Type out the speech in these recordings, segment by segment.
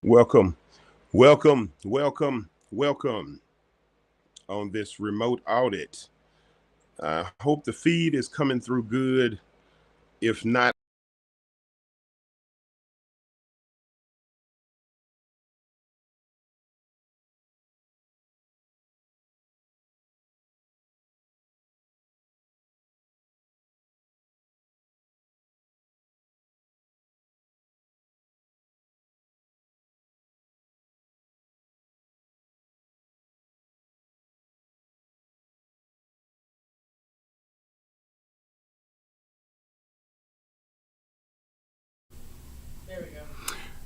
Welcome, welcome on this remote audit. I hope the feed is coming through good. If not,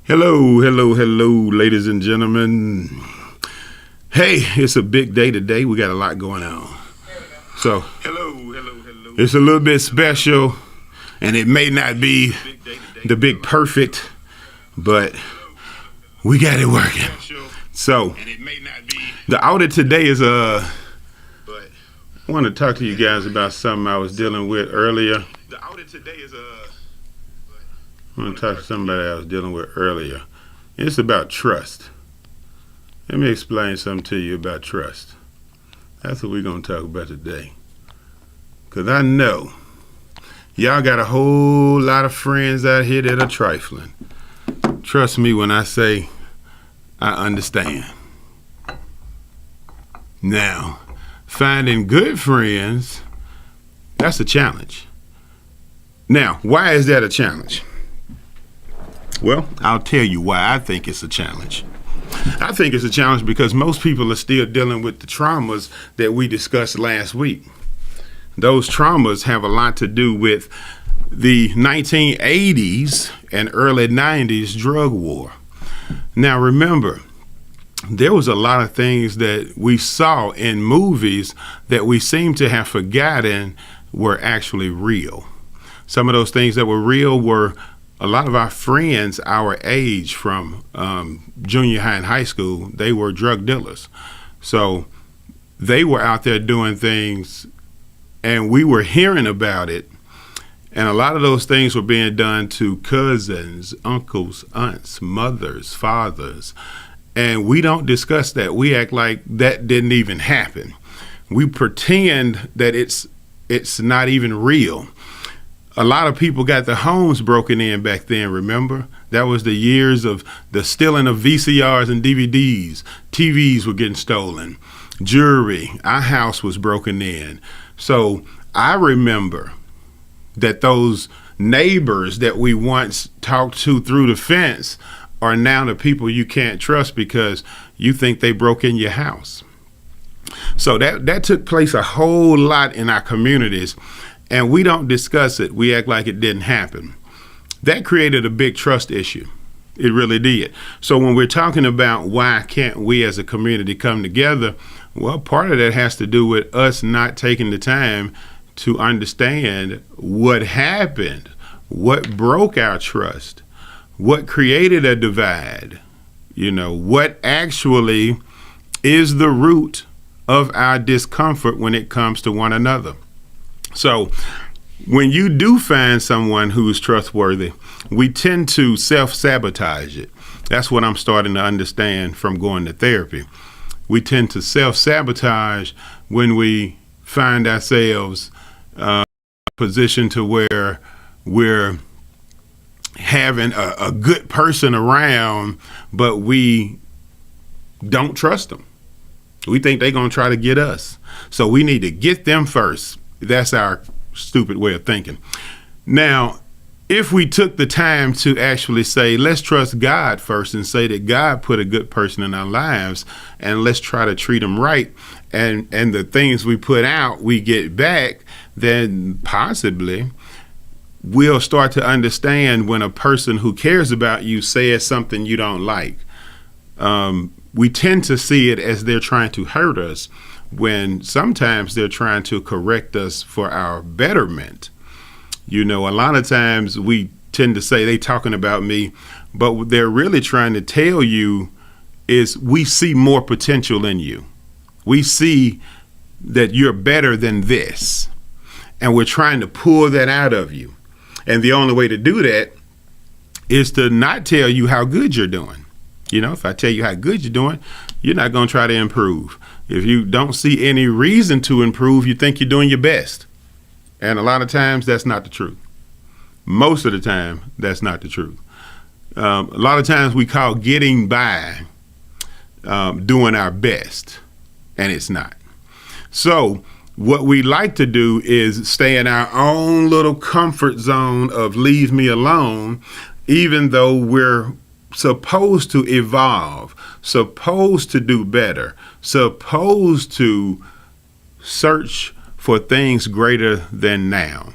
hello, ladies and gentlemen. Hey, it's a big day today. We got a lot going on. So, it's a little bit special, and it may not be the big perfect, but we got it working. So, the audit today is I want to talk to you guys about something I was dealing with earlier. I want to talk to somebody I was dealing with earlier. It's about trust. Let me explain something to you about trust. That's what we're going to talk about today. Because I know y'all got a whole lot of friends out here that are trifling. Trust me when I say I understand. Now, finding good friends, that's a challenge. Now, why is that a challenge? Well, I'll tell you why I think it's a challenge. I think it's a challenge because most people are still dealing with the traumas that we discussed last week. Those traumas have a lot to do with the 1980s and early 90s drug war. Now, remember, there was a lot of things that we saw in movies that we seem to have forgotten were actually real. Some of those things that were real were a lot of our friends our age from junior high and high school, they were drug dealers. So they were out there doing things and we were hearing about it. And a lot of those things were being done to cousins, uncles, aunts, mothers, fathers. And we don't discuss that. We act like that didn't even happen. We pretend that it's not even real. A lot of people got their homes broken in back then, remember? That was the years of the stealing of VCRs and DVDs. TVs were getting stolen. Jewelry, our house was broken in. So I remember that those neighbors that we once talked to through the fence are now the people you can't trust because you think they broke in your house. So that took place a whole lot in our communities. And we don't discuss it. We act like it didn't happen. That created a big trust issue. It really did. So when we're talking about why can't we as a community come together, well, part of that has to do with us not taking the time to understand what happened, what broke our trust, what created a divide, what actually is the root of our discomfort when it comes to one another. So when you do find someone who's trustworthy, we tend to self-sabotage it. That's what I'm starting to understand from going to therapy. We tend to self-sabotage when we find ourselves positioned to where we're having a good person around, but we don't trust them. We think they're going to try to get us. So we need to get them first. That's our stupid way of thinking. Now, if we took the time to actually say, let's trust God first and say that God put a good person in our lives and let's try to treat them right, and the things we put out, we get back, then possibly we'll start to understand when a person who cares about you says something you don't like. We tend to see it as they're trying to hurt us, when sometimes they're trying to correct us for our betterment. A lot of times we tend to say they talking about me, but what they're really trying to tell you is we see more potential in you. We see that you're better than this, and we're trying to pull that out of you. And the only way to do that is to not tell you how good you're doing. If I tell you how good you're doing, you're not going to try to improve. If you don't see any reason to improve, you think you're doing your best. And a lot of times that's not the truth. Most of the time, that's not the truth. A lot of times we call getting by doing our best, and it's not. So what we like to do is stay in our own little comfort zone of leave me alone, even though we're supposed to evolve, supposed to do better, supposed to search for things greater than now.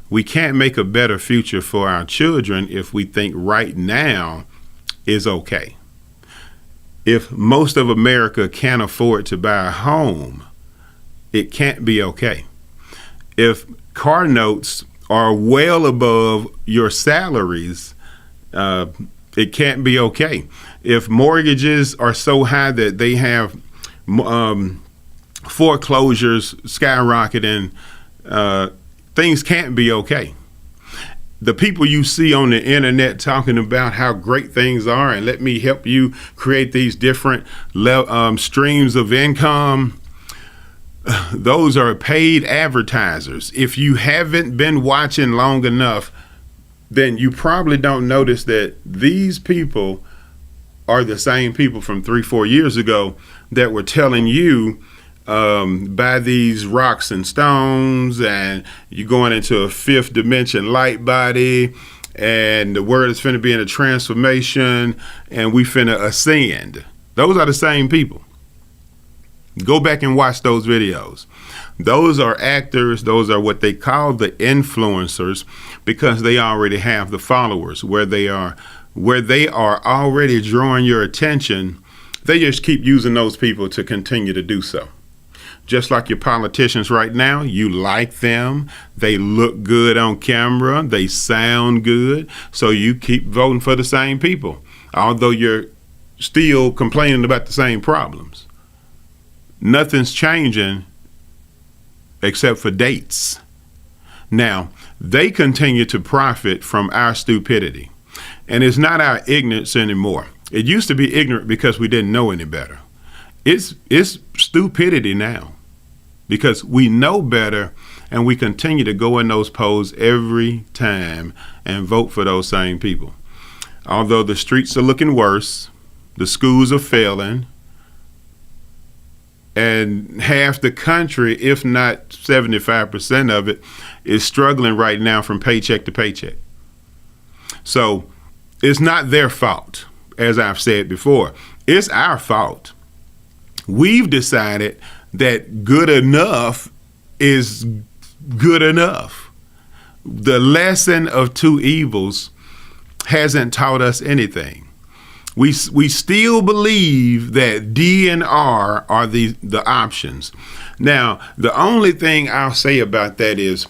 We can't make a better future for our children if we think right now is okay. If most of America can't afford to buy a home, it can't be okay. If car notes are well above your salaries, it can't be okay. If mortgages are so high that they have foreclosures skyrocketing, things can't be okay. The people you see on the internet talking about how great things are and let me help you create these different streams of income, those are paid advertisers. If you haven't been watching long enough, then you probably don't notice that these people are the same people from 3-4 years ago that were telling you buy these rocks and stones and you're going into a 5th dimension light body and the word is finna be in a transformation and we finna ascend. Those are the same people. Go back and watch those videos. Those are actors. Those are what they call the influencers because they already have the followers. Where they are already drawing your attention, they just keep using those people to continue to do so. Just like your politicians right now, you like them. They look good on camera. They sound good. So you keep voting for the same people, although you're still complaining about the same problems. Nothing's changing except for dates. Now, they continue to profit from our stupidity. And it's not our ignorance anymore. It used to be ignorant because we didn't know any better. It's stupidity now because we know better and we continue to go in those polls every time and vote for those same people. Although the streets are looking worse, the schools are failing, and half the country, if not 75% of it, is struggling right now from paycheck to paycheck. So it's not their fault, as I've said before. It's our fault. We've decided that good enough is good enough. The lesson of two evils hasn't taught us anything. We still believe that D and R are the options. Now, the only thing I'll say about that is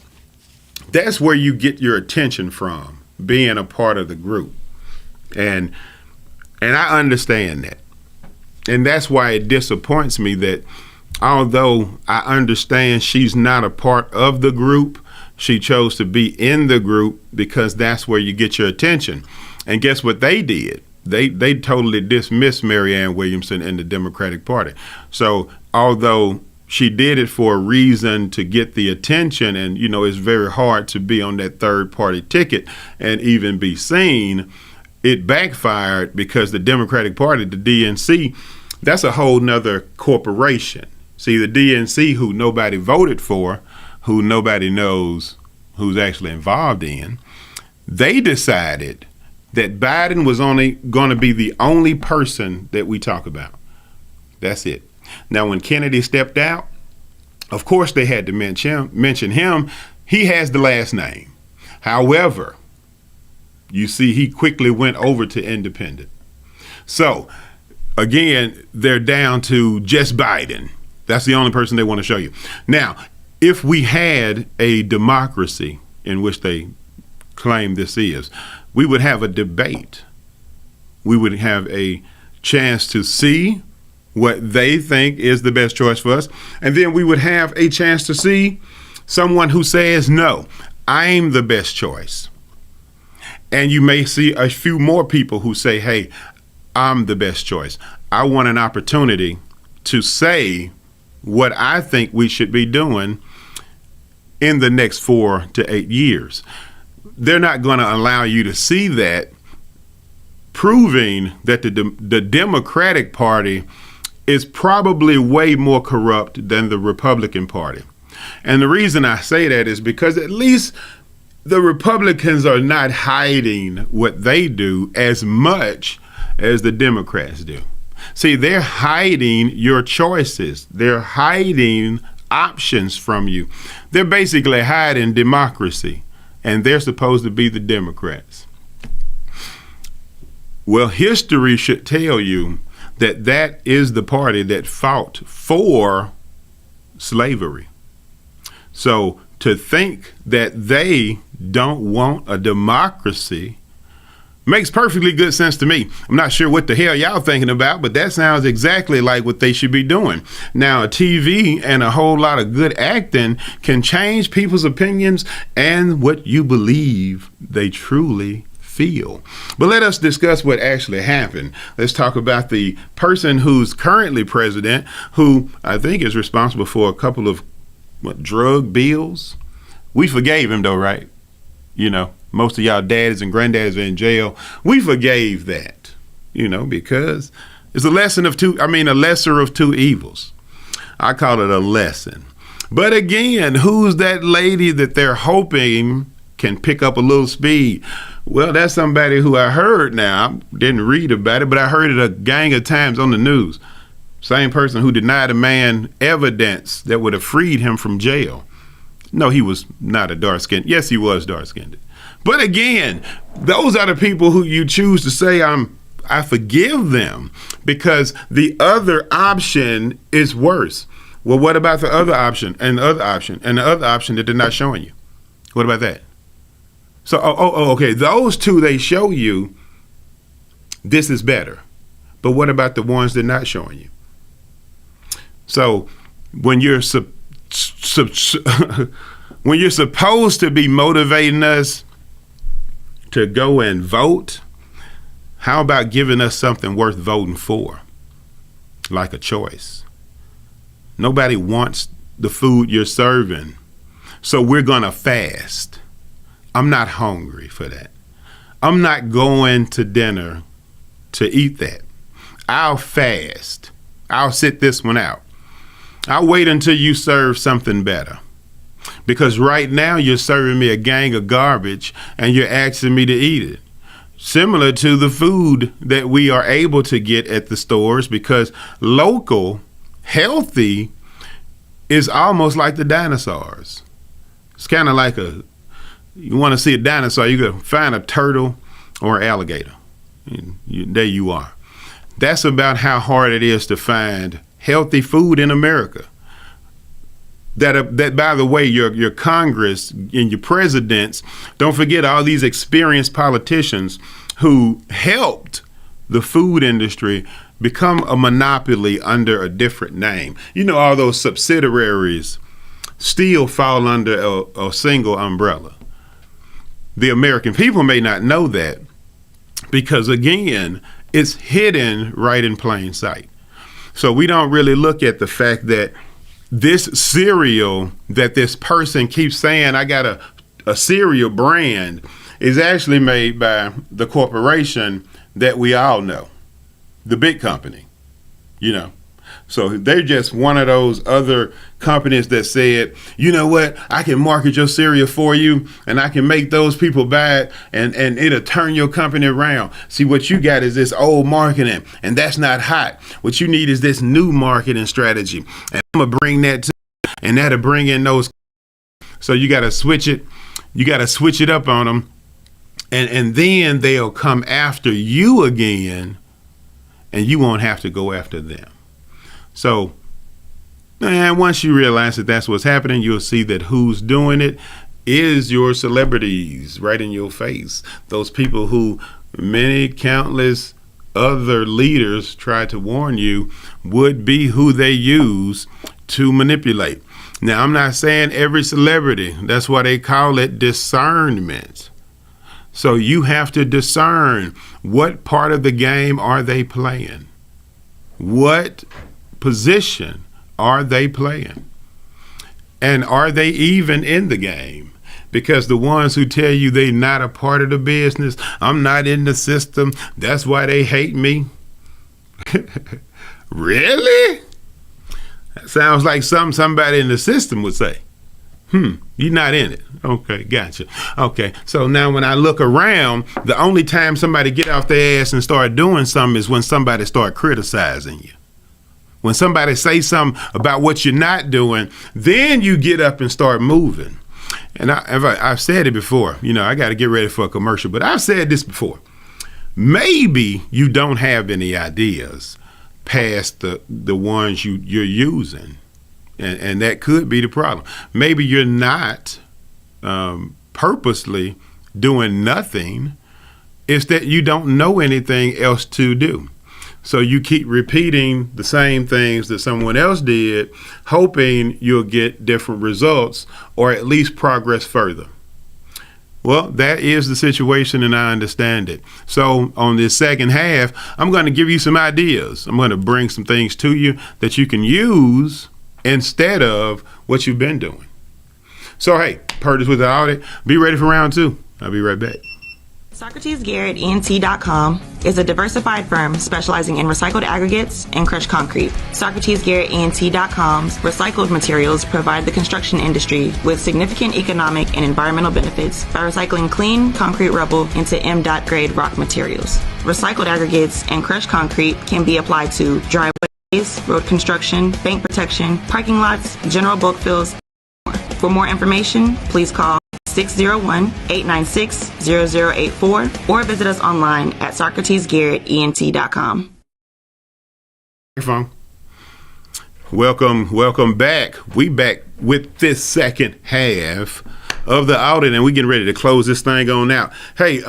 that's where you get your attention from, being a part of the group. And I understand that. And that's why it disappoints me that although I understand she's not a part of the group, she chose to be in the group because that's where you get your attention. And guess what they did? They totally dismissed Marianne Williamson in the Democratic Party. So although she did it for a reason to get the attention, and it's very hard to be on that third party ticket and even be seen, it backfired because the Democratic Party, the DNC, that's a whole nother corporation. See, the DNC, who nobody voted for, who nobody knows who's actually involved in, they decided that Biden was only going to be the only person that we talk about. That's it. Now, when Kennedy stepped out, of course they had to mention him. He has the last name. However, you see, he quickly went over to independent. So, again, they're down to just Biden. That's the only person they want to show you. Now, if we had a democracy in which they claim this is, we would have a debate. We would have a chance to see what they think is the best choice for us. And then we would have a chance to see someone who says, no, I'm the best choice. And you may see a few more people who say, hey, I'm the best choice. I want an opportunity to say what I think we should be doing in the next 4 to 8 years. They're not going to allow you to see that, proving that the Democratic Party is probably way more corrupt than the Republican Party. And the reason I say that is because at least the Republicans are not hiding what they do as much as the Democrats do. See, they're hiding your choices. They're hiding options from you. They're basically hiding democracy, and they're supposed to be the Democrats. Well, history should tell you that that is the party that fought for slavery. So to think that they don't want a democracy makes perfectly good sense to me. I'm not sure what the hell y'all thinking about, but that sounds exactly like what they should be doing. Now, TV and a whole lot of good acting can change people's opinions and what you believe they truly feel. But let us discuss what actually happened. Let's talk about the person who's currently president, who I think is responsible for a couple of drug bills. We forgave him though, right? You know, most of y'all daddies and granddaddies are in jail. We forgave that, you know, because it's a lesser of two evils. I call it a lesson. But again, who's that lady that they're hoping can pick up a little speed? Well, that's somebody who I heard now. I didn't read about it, but I heard it a gang of times on the news. Same person who denied a man evidence that would have freed him from jail. No, he was not a dark-skinned. Yes, he was dark-skinned. But again, those are the people who you choose to say, I forgive them, because the other option is worse. Well, what about the other option and the other option and the other option that they're not showing you? What about that? So, okay, those two they show you, this is better. But what about the ones they're not showing you? So when you're when you're supposed to be motivating us to go and vote, how about giving us something worth voting for, like a choice? Nobody wants the food you're serving, so we're gonna fast. I'm not hungry for that. I'm not going to dinner to eat that. I'll fast. I'll sit this one out. I'll wait until you serve something better. Because right now you're serving me a gang of garbage and you're asking me to eat it. Similar to the food that we are able to get at the stores, because local, healthy is almost like the dinosaurs. It's kind of like you want to see a dinosaur, you go find a turtle or an alligator. There you are. That's about how hard it is to find healthy food in America. That by the way, your Congress and your presidents, don't forget all these experienced politicians who helped the food industry become a monopoly under a different name. You know, all those subsidiaries still fall under a single umbrella. The American people may not know that because, again, it's hidden right in plain sight. So we don't really look at the fact that this cereal that this person keeps saying, I got a cereal brand, is actually made by the corporation that we all know, the big company, you know. So they're just one of those other companies that said, you know what, I can market your cereal for you and I can make those people buy it and it'll turn your company around. See, what you got is this old marketing and that's not hot. What you need is this new marketing strategy. And I'm gonna bring that to you, and that'll bring in those. So you gotta switch it. You gotta switch it up on them. And then they'll come after you again and you won't have to go after them. So, man, once you realize that that's what's happening, you'll see that who's doing it is your celebrities right in your face. Those people who many countless other leaders tried to warn you would be who they use to manipulate. Now, I'm not saying every celebrity. That's why they call it discernment. So you have to discern what part of the game are they playing? What position are they playing? And are they even in the game? Because the ones who tell you they're not a part of the business, I'm not in the system, that's why they hate me. Really? That sounds like somebody in the system would say. You're not in it. Okay, gotcha. Okay, so now when I look around, the only time somebody get off their ass and start doing something is when somebody start criticizing you. When somebody say something about what you're not doing, then you get up and start moving. And I've said it before. I got to get ready for a commercial, but I've said this before. Maybe you don't have any ideas past the ones you're using. And that could be the problem. Maybe you're not purposely doing nothing. It's that you don't know anything else to do. So you keep repeating the same things that someone else did, hoping you'll get different results or at least progress further. Well, that is the situation, and I understand it. So on this second half, I'm going to give you some ideas. I'm going to bring some things to you that you can use instead of what you've been doing. So, hey, Pertis with the Audit. Be ready for round two. I'll be right back. SocratesGarrettENT.com is a diversified firm specializing in recycled aggregates and crushed concrete. SocratesGarrettENT.com's recycled materials provide the construction industry with significant economic and environmental benefits by recycling clean concrete rubble into M.Dot grade rock materials. Recycled aggregates and crushed concrete can be applied to driveways, road construction, bank protection, parking lots, general bulk fills, and more. For more information, please call 601-896-0084 or visit us online at SocratesGarrettENT.com. Welcome back. We back with this second half of the audit, and we getting ready to close this thing on out. Hey,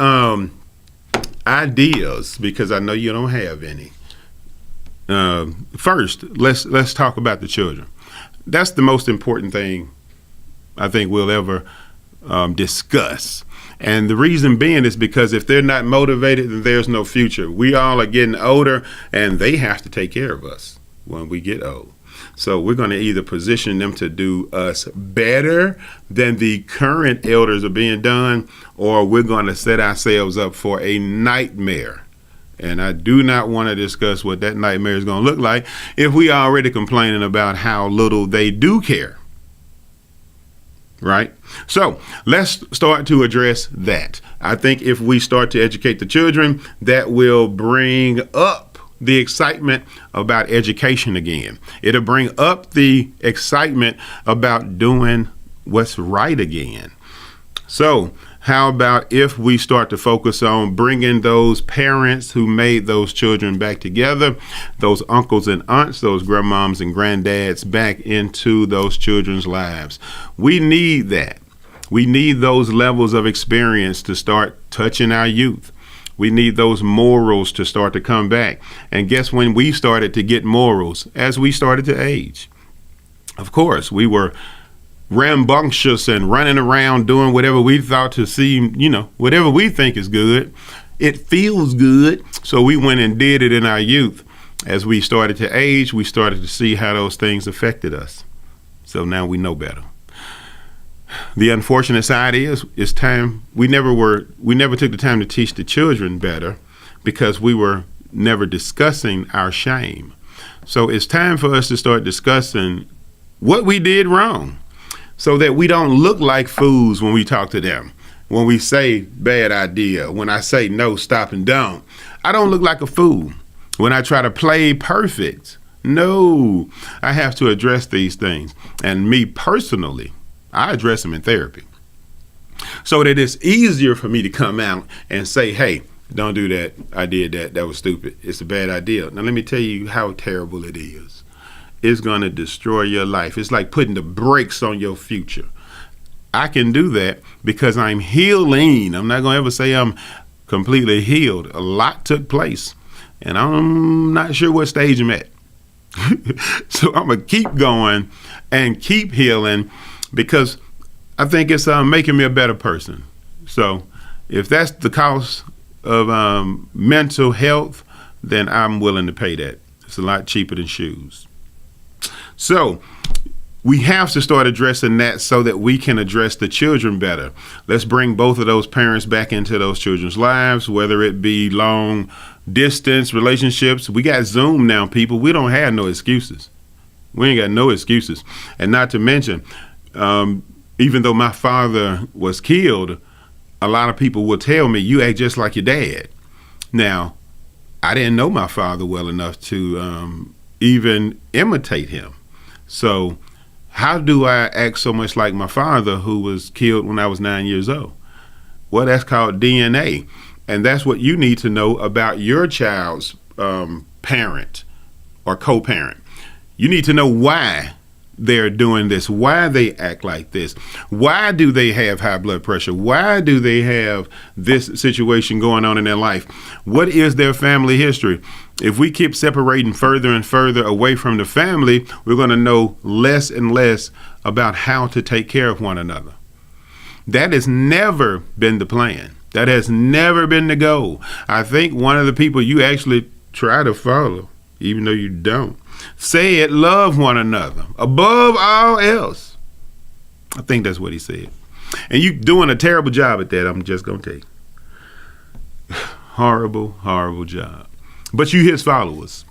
ideas, because I know you don't have any. First, let's talk about the children. That's the most important thing I think we'll ever discuss. And the reason being is because if they're not motivated, then there's no future. We all are getting older, and they have to take care of us when we get old. So we're going to either position them to do us better than the current elders are being done, or we're going to set ourselves up for a nightmare. And I do not want to discuss what that nightmare is going to look like if we are already complaining about how little they do care. Right? So let's start to address that. I think if we start to educate the children, that will bring up the excitement about education again. It'll bring up the excitement about doing what's right again. So how about if we start to focus on bringing those parents who made those children back together, those uncles and aunts, those grandmoms and granddads back into those children's lives? We need that. We need those levels of experience to start touching our youth. We need those morals to start to come back. And guess when we started to get morals? As we started to age. Of course, we were rambunctious and running around doing whatever we thought to seem, whatever we think is good. It feels good. So we went and did it in our youth. As we started to age, we started to see how those things affected us. So now we know better. The unfortunate side is it's time we never took the time to teach the children better because we were never discussing our shame. So it's time for us to start discussing what we did wrong, so that we don't look like fools when we talk to them. When we say bad idea, when I say no, stop and don't, I don't look like a fool. When I try to play perfect, no, I have to address these things. And me personally, I address them in therapy. So that it's easier for me to come out and say, hey, don't do that. I did that. That was stupid. It's a bad idea. Now, let me tell you how terrible it is. It's going to destroy your life. It's like putting the brakes on your future. I can do that because I'm healing. I'm not going to ever say I'm completely healed. A lot took place, and I'm not sure what stage I'm at. So I'm going to keep going and keep healing because I think it's making me a better person. So If that's the cost of mental health, then I'm willing to pay that. It's a lot cheaper than shoes. So we have to start addressing that so that we can address the children better. Let's bring both of those parents back into those children's lives, whether it be long distance relationships. We got Zoom now, people. We don't have no excuses. We ain't got no excuses. And not to mention, even though my father was killed, a lot of people will tell me, you act just like your dad. Now, I didn't know my father well enough to even imitate him. So how do I act so much like my father, who was killed when I was 9 years old? Well, that's called DNA. And that's what you need to know about your child's parent or co-parent. You need to know why they're doing this, why they act like this. Why do they have high blood pressure? Why do they have this situation going on in their life? What is their family history? If we keep separating further and further away from the family, we're going to know less and less about how to take care of one another. That has never been the plan. That has never been the goal. I think one of the people you actually try to follow, even though you don't, said love one another above all else. I think that's what he said. And you doing a terrible job at that, I'm just going to tell you. Horrible, horrible job. But you his followers.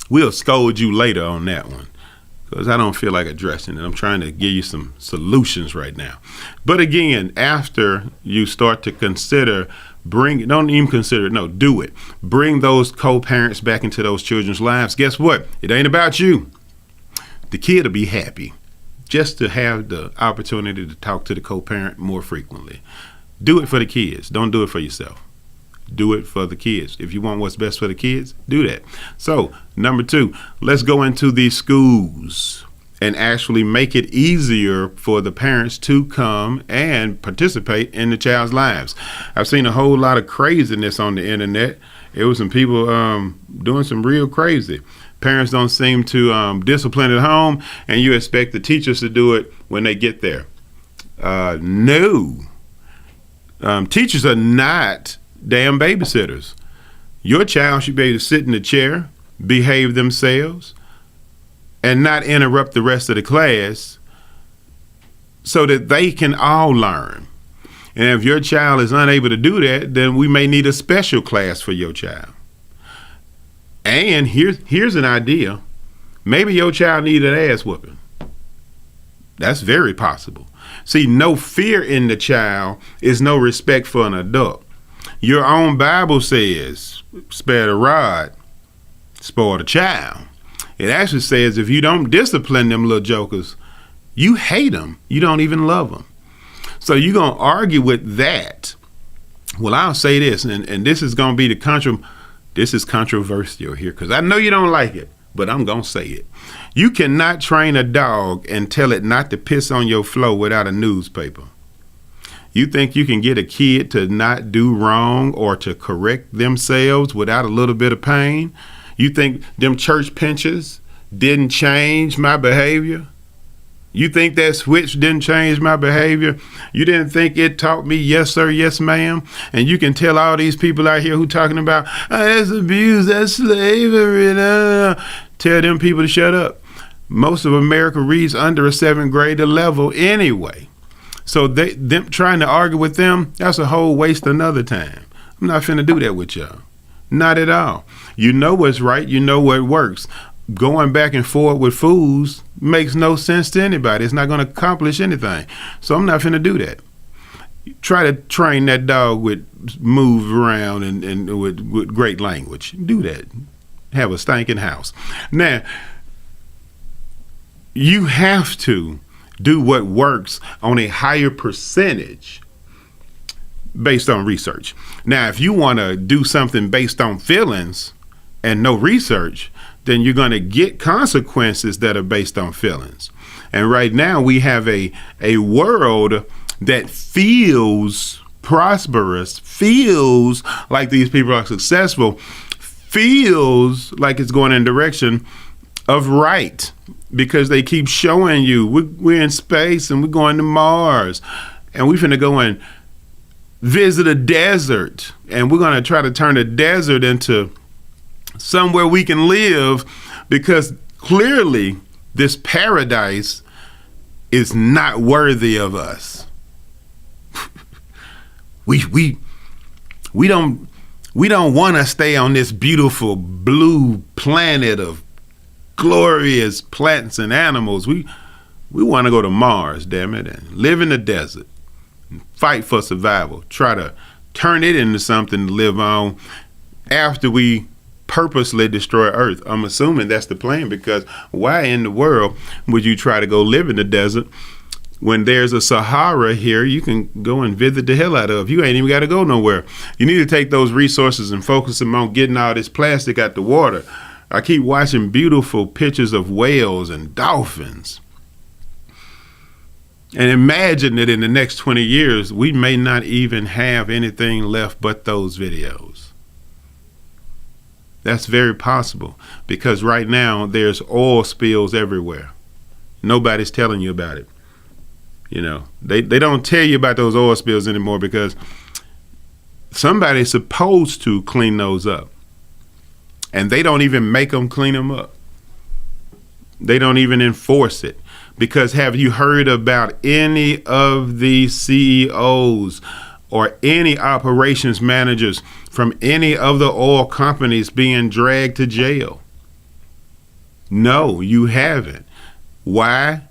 We'll scold you later on that one, because I don't feel like addressing it. I'm trying to give you some solutions right now. But again, after you start to consider do it. Bring those co-parents back into those children's lives. Guess what? It ain't about you. The kid will be happy just to have the opportunity to talk to the co-parent more frequently. Do it for the kids. Don't do it for yourself. Do it for the kids. If you want what's best for the kids, do that. So, number 2, let's go into these schools and actually make it easier for the parents to come and participate in the child's lives. I've seen a whole lot of craziness on the internet. It was some people doing some real crazy. Parents don't seem to discipline at home, and you expect the teachers to do it when they get there. No. Teachers are not damn babysitters. Your child should be able to sit in the chair, behave themselves, and not interrupt the rest of the class so that they can all learn. And if your child is unable to do that, then we may need a special class for your child. And here's an idea. Maybe your child needs an ass whooping. That's very possible. See, no fear in the child is no respect for an adult. Your own Bible says, spare the rod, spoil the child. It actually says if you don't discipline them little jokers, you hate them. You don't even love them. So you're going to argue with that. Well, I'll say this, and this is going to be this is controversial here, because I know you don't like it, but I'm going to say it. You cannot train a dog and tell it not to piss on your floor without a newspaper. You think you can get a kid to not do wrong or to correct themselves without a little bit of pain? You think them church pinchers didn't change my behavior? You think that switch didn't change my behavior? You didn't think it taught me yes, sir, yes, ma'am? And you can tell all these people out here who talking about, that's abuse, that's slavery. Tell them people to shut up. Most of America reads under a 7th grade level anyway. So them trying to argue with them, that's a whole waste of another time. I'm not finna do that with y'all. Not at all. You know what's right. You know what works. Going back and forth with fools makes no sense to anybody. It's not going to accomplish anything. So I'm not finna do that. Try to train that dog with move around and with great language. Do that. Have a stinking house. Now, you have to do what works on a higher percentage based on research. Now, if you want to do something based on feelings and no research, then you're going to get consequences that are based on feelings. And right now we have a world that feels prosperous, feels like these people are successful, feels like it's going in the direction of right, because they keep showing you we're in space and we're going to Mars, and we're finna go and visit a desert, and we're going to try to turn the desert into somewhere we can live, because clearly this paradise is not worthy of us. We don't want to stay on this beautiful blue planet of glorious plants and animals. We want to go to Mars, damn it, and live in the desert, and fight for survival, try to turn it into something to live on after we purposely destroy Earth. I'm assuming that's the plan, because why in the world would you try to go live in the desert when there's a Sahara here you can go and visit the hell out of? You ain't even got to go nowhere. You need to take those resources and focus them on getting all this plastic out the water. I keep watching beautiful pictures of whales and dolphins. And imagine that in the next 20 years, we may not even have anything left but those videos. That's very possible, because right now there's oil spills everywhere. Nobody's telling you about it. You know, they don't tell you about those oil spills anymore, because somebody's supposed to clean those up. And they don't even make them clean them up. They don't even enforce it. Because have you heard about any of the CEOs or any operations managers from any of the oil companies being dragged to jail? No, you haven't. Why?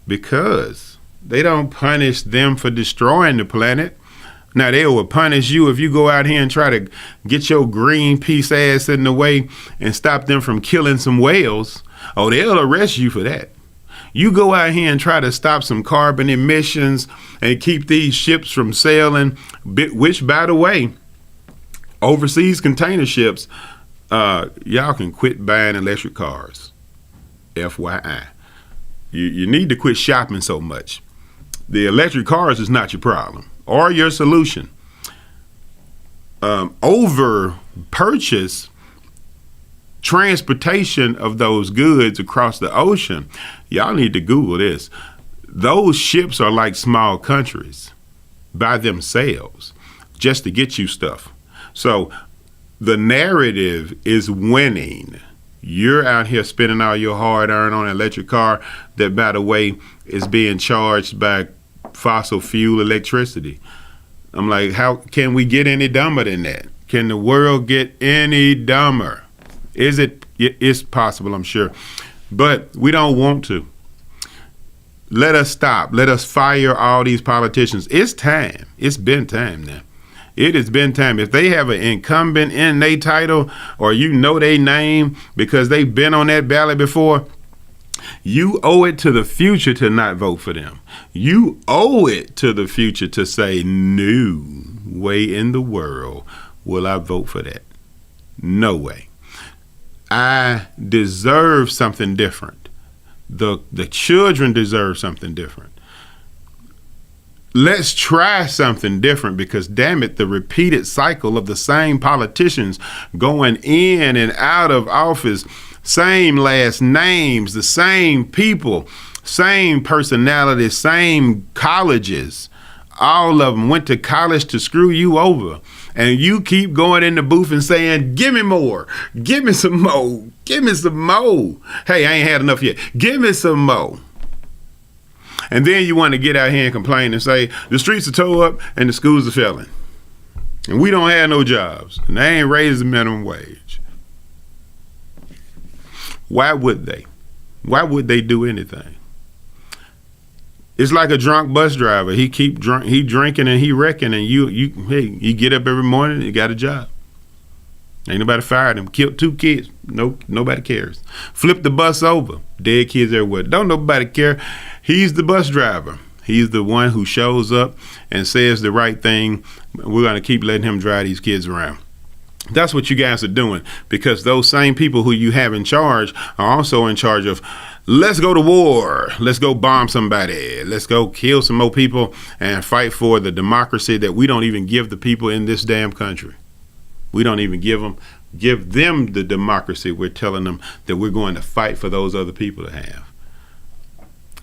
Because they don't punish them for destroying the planet. Now, they will punish you if you go out here and try to get your Greenpeace ass in the way and stop them from killing some whales. Oh, they'll arrest you for that. You go out here and try to stop some carbon emissions and keep these ships from sailing, which, by the way, overseas container ships, y'all can quit buying electric cars. FYI. You need to quit shopping so much. The electric cars is not your problem or your solution. Over purchase transportation of those goods across the ocean. Y'all need to Google this. Those ships are like small countries by themselves just to get you stuff. So the narrative is winning. You're out here spending all your hard earned on an electric car that, by the way, is being charged by fossil fuel electricity. I'm like, how can we get any dumber than that? Can the world get any dumber? It's possible, I'm sure, but we don't want to. Let us stop. Let us fire all these politicians. It's time. It's been time now. It has been time. If they have an incumbent in their title, or you know their name because they've been on that ballot before, you owe it to the future to not vote for them. You owe it to the future to say, no way in the world will I vote for that. No way. I deserve something different. The children deserve something different. Let's try something different, because damn it, the repeated cycle of the same politicians going in and out of office, same last names, the same people, same personalities, same colleges. All of them went to college to screw you over. And you keep going in the booth and saying, give me more, give me some more, give me some more. Hey, I ain't had enough yet. Give me some more. And then you want to get out here and complain and say, the streets are tore up and the schools are failing. And we don't have no jobs. And they ain't raised the minimum wage. Why would they? Why would they do anything? It's like a drunk bus driver. He drinking and he wrecking, and you get up every morning and you got a job. Ain't nobody fired him. Killed 2 kids. Nope, nobody cares. Flip the bus over. Dead kids everywhere. Don't nobody care. He's the bus driver. He's the one who shows up and says the right thing. We're going to keep letting him drive these kids around. That's what you guys are doing, because those same people who you have in charge are also in charge of, let's go to war. Let's go bomb somebody. Let's go kill some more people and fight for the democracy that we don't even give the people in this damn country. We don't even give them the democracy we're telling them that we're going to fight for those other people to have.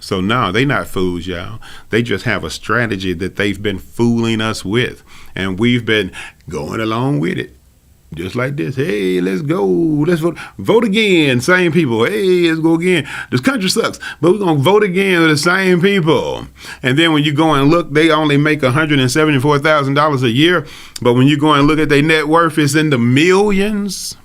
So no, they not fools, y'all. They just have a strategy that they've been fooling us with, and we've been going along with it. Just like this. Hey, let's go. Let's vote. Vote again. Same people. Hey, let's go again. This country sucks, but we're going to vote again with the same people. And then when you go and look, they only make $174,000 a year. But when you go and look at their net worth, it's in the millions.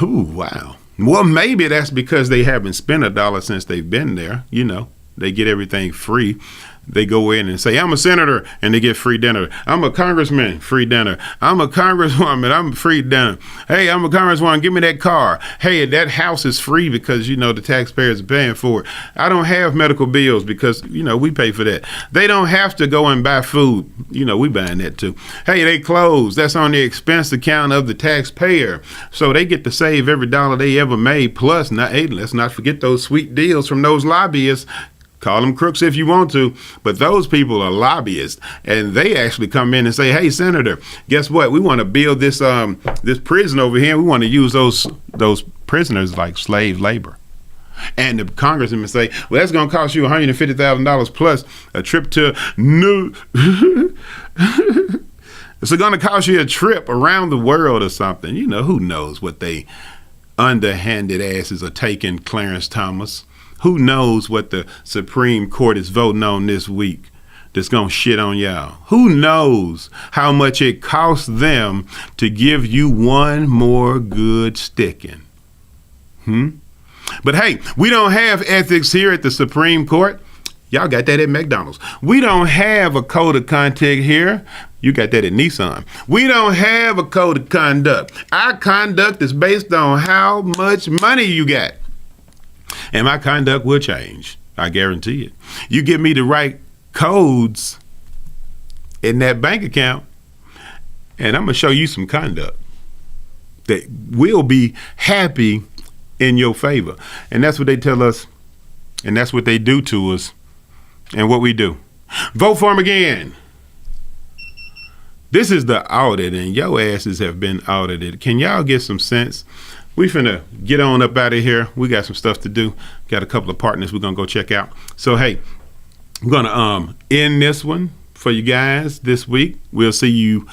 Ooh, wow. Well, maybe that's because they haven't spent a dollar since they've been there. You know, they get everything free. They go in and say, I'm a senator, and they get free dinner. I'm a congressman, free dinner. I'm a congresswoman, I'm free dinner. Hey, I'm a congresswoman, give me that car. Hey, that house is free because, you know, the taxpayers are paying for it. I don't have medical bills because, you know, we pay for that. They don't have to go and buy food. You know, we buying that too. Hey, they clothes. That's on the expense account of the taxpayer. So they get to save every dollar they ever made. Plus, hey, let's not forget those sweet deals from those lobbyists. Call them crooks if you want to, but those people are lobbyists, and they actually come in and say, hey, Senator, guess what? We want to build this this prison over here. We want to use those prisoners like slave labor. And the congressman say, well, that's going to cost you $150,000 plus a trip to New. It's going to cost you a trip around the world or something. You know, who knows what they underhanded asses are taking, Clarence Thomas. Who knows what the Supreme Court is voting on this week that's going to shit on y'all? Who knows how much it costs them to give you one more good sticking? But hey, we don't have ethics here at the Supreme Court. Y'all got that at McDonald's. We don't have a code of conduct here. You got that at Nissan. We don't have a code of conduct. Our conduct is based on how much money you got. And my conduct will change. I guarantee it. You give me the right codes in that bank account, and I'm going to show you some conduct that will be happy in your favor. And that's what they tell us, and that's what they do to us, and what we do. Vote for them again. This is the audit, and your asses have been audited. Can y'all get some sense? We finna get on up out of here. We got some stuff to do. Got a couple of partners we're gonna go check out. So hey, I'm gonna end this one for you guys this week. We'll see you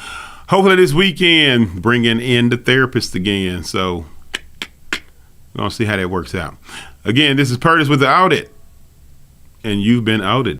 hopefully this weekend, bringing in the therapist again. So we're gonna see how that works out. Again, this is Pertis with the Audit, and you've been outed.